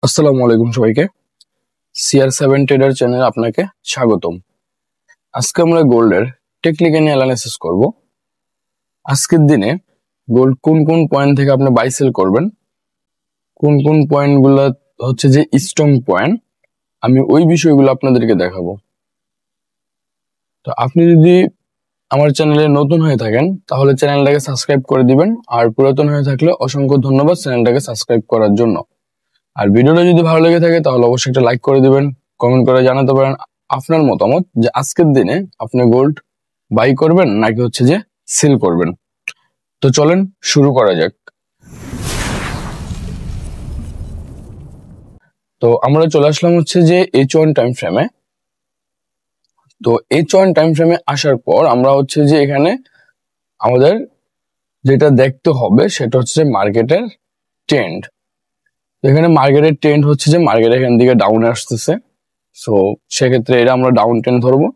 আসসালামু আলাইকুম সবাইকে। CR7 ট্রেডার চ্যানেলে আপনাকে স্বাগতম। আজকে আমরা গোল্ডের টেকনিক্যাল অ্যানালাইসিস করব। আজকের দিনে গোল্ড কোন কোন পয়েন্ট থেকে আপনি বাই সেল করবেন, কোন কোন পয়েন্টগুলো হচ্ছে যে স্ট্রং পয়েন্ট, আমি ওই বিষয়গুলো আপনাদেরকে দেখাবো। তো আপনি যদি আমার চ্যানেলে নতুন হয়ে থাকেন তাহলে চ্যানেলটাকে সাবস্ক্রাইব করে দিবেন, আর পুরাতন হয়ে থাকলে অসংখ্য ধন্যবাদ চ্যানেলটাকে সাবস্ক্রাইব করার জন্য। আর ভিডিওটা যদি ভালো লেগে থাকে তাহলে অবশ্যই একটা লাইক করে দিবেন, কমেন্ট করে জানাতে পারেন আপনার মতামত যে আজকের দিনে আপনি গোল্ড বাই করবেন নাকি হচ্ছে যে সেল করবেন। তো চলেন শুরু করা যাক। তো আমরা চলে আসলাম হচ্ছে যে H1 টাইম ফ্রেমে। তো H1 টাইম ফ্রেমে আসার পর আমরা হচ্ছে যে এখানে আমাদের যেটা দেখতে হবে সেটা হচ্ছে মার্কেটের ট্রেন্ড। এখানে মার্কেটের ট্রেন্ড হচ্ছে যে মার্কেট এখান থেকে ডাউনে আসতেছে, সো সেক্ষেত্রে এটা আমরা ডাউন ট্রেন্ড ধরবো।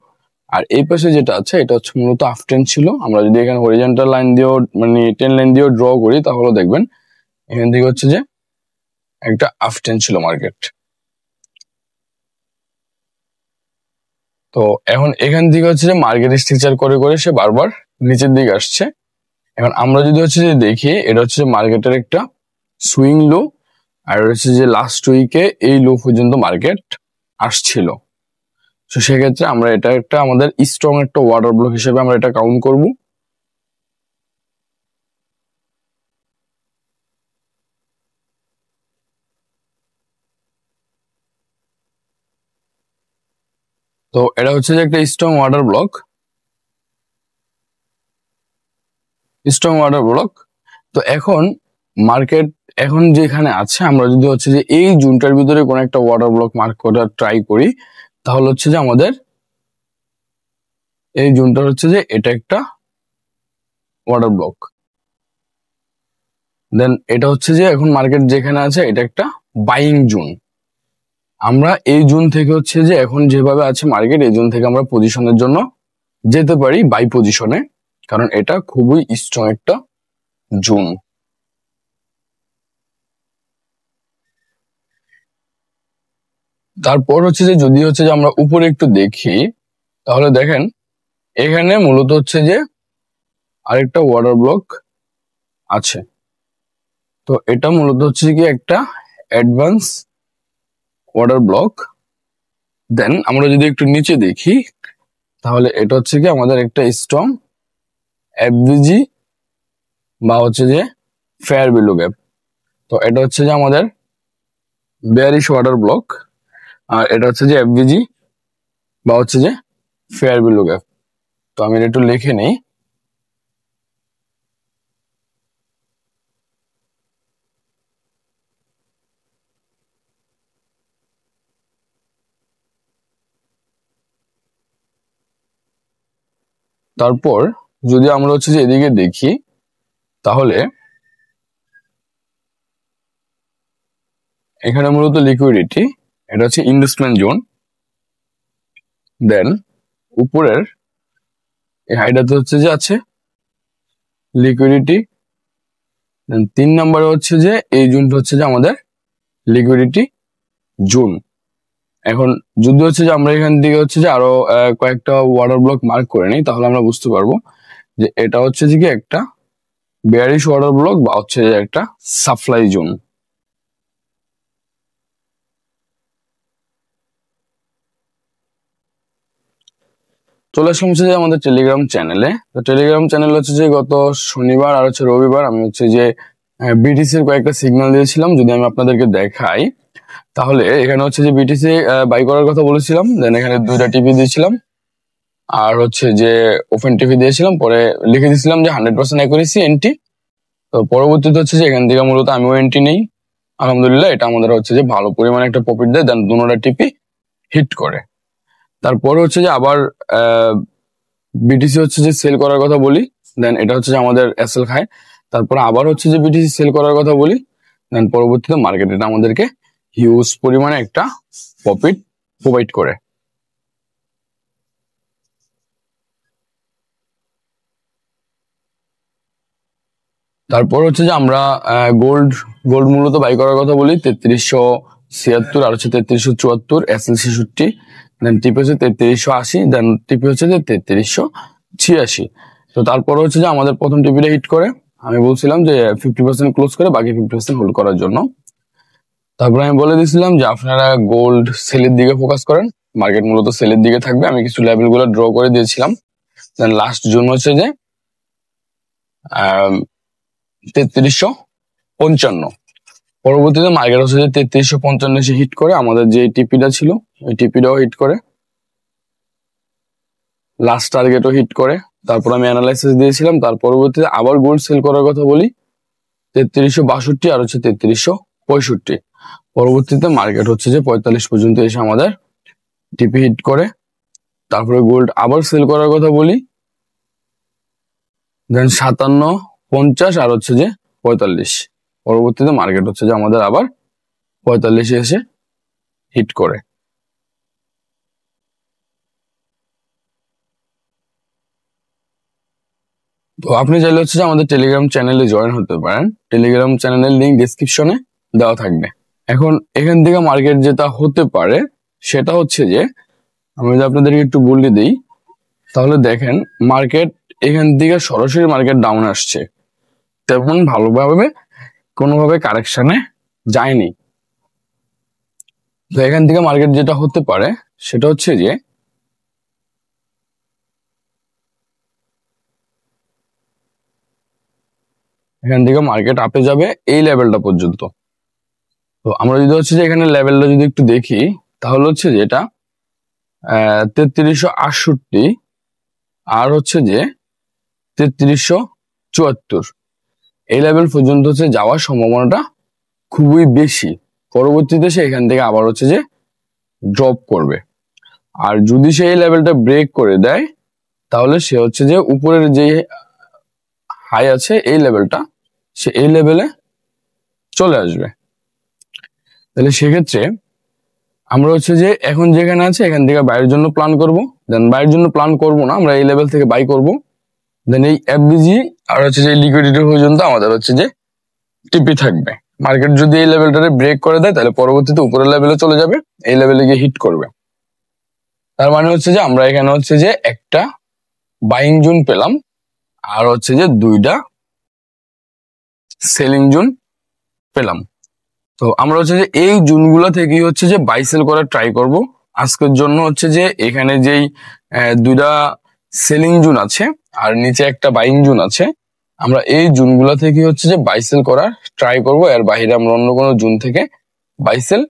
আর এই পাশে যেটা আছে এটা হচ্ছে মূলত আপ ট্রেন্ড ছিল। আমরা যদি এখানে হরিজন্টাল লাইন দিয়েও মানে টেন লাইন দিয়েও ড্র করি তাহলে দেখবেন এখান থেকে হচ্ছে যে একটা আপ ট্রেন্ড ছিল মার্কেট। তো এখন এখান থেকে হচ্ছে যে মার্কেট স্ট্রাকচার করে করে সে বারবার নিচের দিকে আসছে। এখন আমরা যদি হচ্ছে যে দেখি এটা হচ্ছে মার্কেটের একটা সুইং লো, আর হচ্ছে যে লাস্ট উইকে এই লো পর্যন্ত মার্কেট আসছিল। তো সেক্ষেত্রে আমরা এটা একটা আমাদের স্ট্রং একটা ওয়াটার ব্লক হিসেবে আমরা এটা কাউন্ট করব। তো এটা হচ্ছে যে একটা স্ট্রং ওয়াটার ব্লক, তো এখন মার্কেট এখন যেখানে আছে আমরা যদি হচ্ছে যে এই জোনটার ভিতরে কোন একটা ওয়াটার ব্লক মার্ক করার ট্রাই করি তাহলে হচ্ছে যে আমাদের এই জোনটা হচ্ছে যে এটা একটা ওয়াটার ব্লক, দেন এটা হচ্ছে যে এখন মার্কেট যেখানে আছে এটা একটা বাইং জোন। আমরা এই জোন থেকে হচ্ছে যে এখন যেভাবে আছে মার্কেট এই জোন থেকে আমরা পজিশনের জন্য যেতে পারি বাই পজিশনে, কারণ এটা খুবই স্ট্রং একটা জোন। তারপর হচ্ছে যে যদি হচ্ছে যে আমরা উপরে একটু দেখি তাহলে দেখেন এখানে মূলত হচ্ছে যে আরেকটা ওয়াটার ব্লক আছে। তো এটা মূলত হচ্ছে কি একটা অ্যাডভান্স ওয়াটার ব্লক। দেন আমরা যদি একটু নিচে দেখি তাহলে এটা হচ্ছে কি আমাদের একটা স্ট্রং এফভিজি বা হচ্ছে যে ফেয়ার ভ্যালু গ্যাপ। তো এটা হচ্ছে যে আমাদের বেয়ারিশ ওয়াটার ব্লক, আর এটা হচ্ছে যে এফভিজি বা হচ্ছে যে ফেয়ার ভ্যালু গ্যাপ। তো আমি এটা একটু লিখে নিই। তারপর যদি আমরা হচ্ছে যে এদিকে দেখি তাহলে এখানে মূলত লিকুইডিটি, এটা হচ্ছে ইনভেস্টমেন্ট জোন। দেন উপরের এই হাইটাতে হচ্ছে যে আছে লিকুইডিটি। দেন 3 নম্বরে হচ্ছে যে এই জোনটা হচ্ছে যে আমাদের লিকুইডিটি জোন। এখন যদি হচ্ছে যে আমরা এখান থেকে হচ্ছে যে আরো কয়েকটা ওয়াটার ব্লক মার্ক করে নিই তাহলে আমরা বুঝতে পারবো যে এটা হচ্ছে যে কি একটা বেয়ারিশ ওয়াটার ব্লক বা হচ্ছে যে একটা সাপ্লাই জোন। চলে আসলাম হচ্ছে যে আমাদের টেলিগ্রাম চ্যানেলে। তো টেলিগ্রাম চ্যানেল হচ্ছে যে গত শনিবার আর হচ্ছে রবিবার আমি হচ্ছে যে বিটিসি এর কয়েকটা সিগন্যাল দিয়েছিলাম। যদি আমি আপনাদেরকে দেখাই তাহলে এখানে হচ্ছে যে বিটিসি বাই করার কথা বলেছিলাম, দেন এখানে 2টা টিপি দিয়েছিলাম আর হচ্ছে যে ওপেন টিপি দিয়েছিলাম, পরে লিখে দিয়েছিলাম যে 100% অ্যাকুরেসি এন্টি। তো পরবর্তীতে হচ্ছে যে এখান থেকে মূলত আমিও এন্টি নেই, আলহামদুলিল্লাহ এটা আমাদের হচ্ছে যে ভালো পরিমাণে একটা প্রফিট দেয়, দেন দুটোটা টিপি হিট করে। তারপরে হচ্ছে যে আবার বিটিসি হচ্ছে যে সেল করার কথা বলি, দেন এটা হচ্ছে যে আমাদের এসএল খায়। তারপর আবার হচ্ছে যে বিটিসি সেল করার কথা বলি, দেন পরবর্তীতে মার্কেট এটা আমাদেরকে হিউজ পরিমাণে একটা প্রফিট প্রোভাইড করে। তারপর হচ্ছে যে আমরা গোল্ড গোল্ড মূলত বাই করার কথা বলি 3300 76 আর হচ্ছে 3374, SL 66, দেন টিপি হচ্ছে 3380, দেন টিপি হচ্ছে যে 3386। তো তারপরে হচ্ছে যে আমাদের প্রথম টিপিটা হিট করে, আমি বলছিলাম যে 50% ক্লোজ করে বাকি 50% হোল্ড করার জন্য। তারপরে আমি বলে দিয়েছিলাম যে আপনারা গোল্ড সেলের দিকে ফোকাস করেন, মার্কেট মূলত সেলের দিকে থাকবে। আমি কিছু লেভেল গুলো ড্র করে দিয়েছিলাম। দেন লাস্ট জোন হচ্ছে যে 3355। পরবর্তীতে মার্কেট হচ্ছে যে 3355 এসে হিট করে আমাদের যে টিপিটা ছিল ওই টিপিটাও হিট করে, লাস্ট টার্গেটও হিট করে। তারপর আমি অ্যানালাইসিস দিয়েছিলাম। তার পরবর্তীতে আবার গোল্ড সেল করার কথা বলি 3362 আর হচ্ছে 3365। পরবর্তীতে মার্কেট হচ্ছে যে 45 পর্যন্ত এসে আমাদের টিপি হিট করে। তারপরে গোল্ড আবার সেল করার কথা বলি, দেন 5750 আর হচ্ছে যে 45। পরবর্তীতে মার্কেট হচ্ছে যে আমাদের আবার 45 এসে হিট করে। তো আপনি চাইলে হচ্ছে যে আমাদের টেলিগ্রাম চ্যানেলে জয়েন হতে পারেন। টেলিগ্রাম চ্যানেলের লিঙ্ক ডেসক্রিপশনে দেওয়া থাকবে। এখন এখান থেকে মার্কেট যেটা হতে পারে সেটা হচ্ছে যে আমি যদি আপনাদেরকে একটু বলে দিই, তাহলে দেখেন মার্কেট এখান থেকে সরাসরি মার্কেট ডাউন আসছে, তেমন ভালোভাবে কোনোভাবে কারেকশনে যায়নি। তো এখান থেকে মার্কেট যেটা হতে পারে সেটা হচ্ছে যে এখান থেকে মার্কেট আপে যাবে এই লেভেলটা পর্যন্ত। তো আমরা যদি হচ্ছে যে এখানে লেভেলটা যদি একটু দেখি, তাহলে হচ্ছে যে এটা 3368 আর হচ্ছে যে 3374, এই লেভেল পর্যন্ত হচ্ছে যাওয়ার সম্ভাবনাটা খুবই বেশি। পরবর্তীতে সে এখান থেকে আবার হচ্ছে যে ড্রপ করবে। আর যদি সে এই লেভেলটা ব্রেক করে দেয় তাহলে সে হচ্ছে যে উপরের যে হাই আছে এই লেভেলটা, সে এই লেভেলে চলে আসবে। তাহলে সেক্ষেত্রে আমরা হচ্ছে যে এখন যেখানে আছে এখান থেকে বাইরের জন্য প্ল্যান করব। দেন বাইরের জন্য প্ল্যান করব না, আমরা এই লেভেল থেকে বাই করব। দেন এই এফবিজি আর হচ্ছে যে লিকুইডিটি পর্যন্ত আমাদের হচ্ছে যে টিপি থাকবে। মার্কেট যদি এই লেভেলটারে ব্রেক করে দেয় তাহলে পরবর্তীতে উপরের লেভেলে চলে যাবে, এই লেভেলে গিয়ে হিট করবে। তার মানে হচ্ছে যে আমরা এখানে হচ্ছে যে একটা বাইং জোন পেলাম আর হচ্ছে যে দুইটা সেলিং জোন পেলাম। তো আমরা হচ্ছে যে এই জোনগুলো থেকেই হচ্ছে যে বাই সেল করার ট্রাই করব। আজকের জন্য হচ্ছে যে এখানে যেই দুইটা সেলিং জোন আছে আর নিচে একটা বাইং জোন আছে, আমরা এই জোনগুলো থেকে হচ্ছে যে বাই সেল করার ট্রাই করব। এর বাইরে আমরা অন্য কোনো জোন থেকে বাই সেল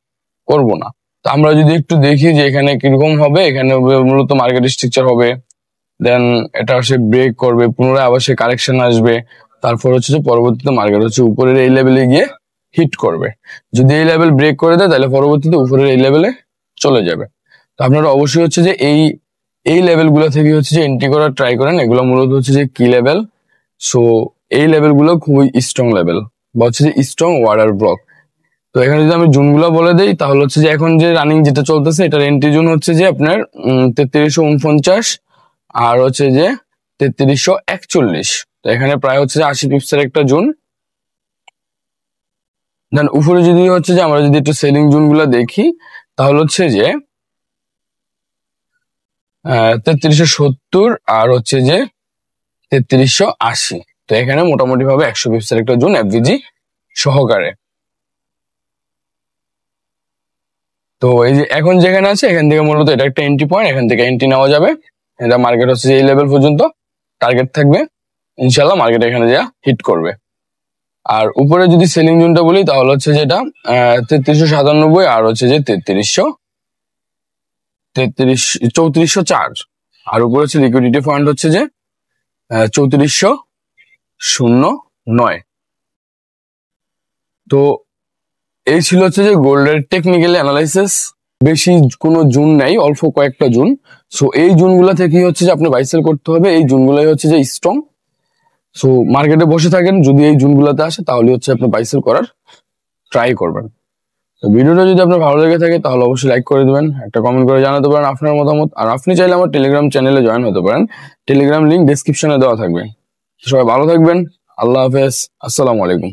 করব না। তো আমরা যদি একটু দেখি যে এখানে কিরকম হবে, এখানে মূলত মার্কেট স্ট্রাকচার হবে, দেন এটা সে ব্রেক করবে, পুনরায় আবার সে কারেকশন আসবে, তারপর হচ্ছে যে পরবর্তীতে মার্কেট হচ্ছে উপরের এই লেভেলে গিয়ে হিট করবে। যদি এই লেভেল ব্রেক করে দেয় তাহলে পরবর্তীতে উপরের এই লেভেলে চলে যাবে। তো আপনারা অবশ্যই হচ্ছে যে এই লেভেলগুলো থেকে হচ্ছে যে এন্ট্রি করার ট্রাই করেন। এগুলো মূলত হচ্ছে যে কি লেভেল, সো এই লেভেলগুলো খুবই স্ট্রং লেভেল বা হচ্ছে যে স্ট্রং ওয়ার্ডার ব্লক। তো এখানে যদি আমি জোনগুলো বলে দেই তাহলে হচ্ছে যে এখন যে রানিং যেটা চলতেছে এটার এন্ট্রি জোন হচ্ছে যে আপনার 3349 আর হচ্ছে যে 3341। তো এখানে প্রায় হচ্ছে যে 80 পিপসের একটা জোন। দেন উপরে যদি হচ্ছে যে আমরা যদি একটু সেলিং জোন গুলা দেখি তাহলে হচ্ছে যে 3370 আর হচ্ছে যে 3380। তো এখানে মোটামুটি ভাবে 100 পিপসের একটা জোন এফভিজি সহকারে। তো এই যে এখন যেখানে আছে এখান থেকে মূলত এটা একটা এন্ট্রি পয়েন্ট, এখান থেকে এন্ট্রি নেওয়া যাবে। এটা মার্কেট হচ্ছে যে এই লেভেল পর্যন্ত টার্গেট থাকবে, ইনশাল্লাহ মার্কেট এখানে যা হিট করবে। আর উপরে যদি সেলিং জোনটা বলি তাহলে হচ্ছে যেটা 3397 আর হচ্ছে যে 3404। আর উপরে হচ্ছে লিকুইডিটি পয়েন্ট হচ্ছে যে 3409। তো এই ছিল হচ্ছে যে গোল্ডের টেকনিক্যাল অ্যানালাইসিস। বেশি কোনো জোন নাই, অল্প কয়েকটা জোন। সো এই জোনগুলা থেকেই হচ্ছে যে আপনি বাই সেল করতে হবে। এই জোনগুলাই হচ্ছে যে স্ট্রং। সো মার্কেটে বসে থাকেন, যদি এই জোনগুলোতে আসে তাহলে হচ্ছে আপনি বাই সেল করার ট্রাই করবেন। তো ভিডিওটা যদি আপনার ভালো লেগে থাকে তাহলে অবশ্যই লাইক করে দিবেন, একটা কমেন্ট করে জানাতে পারেন আপনার মতামত। আর আপনি চাইলে আমার টেলিগ্রাম চ্যানেলে জয়েন হতে পারেন, টেলিগ্রাম লিঙ্ক ডেসক্রিপশনে দেওয়া থাকবে। সবাই ভালো থাকবেন, আল্লাহ হাফেজ, আসসালামু আলাইকুম।